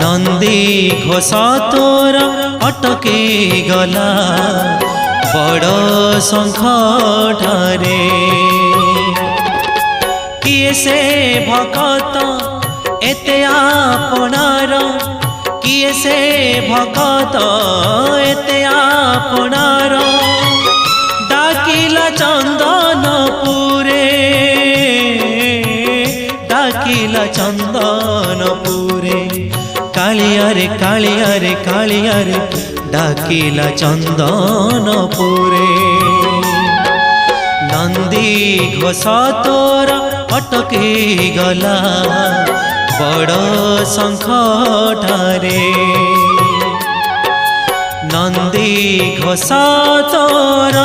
नंदी घोष तोर अटके गला बड़ शंख ठारे किए से भगत एते आपणार किए से भगत एते आपणार डाकिला चंदनपुरे डाकिला चंदनपुरे कालिया रे कालिया रे कालिया रे डाकिला चंदनपुरे नंदी घोष तोर अटके गला बड़ शंख ठारे नंदी घोष तोर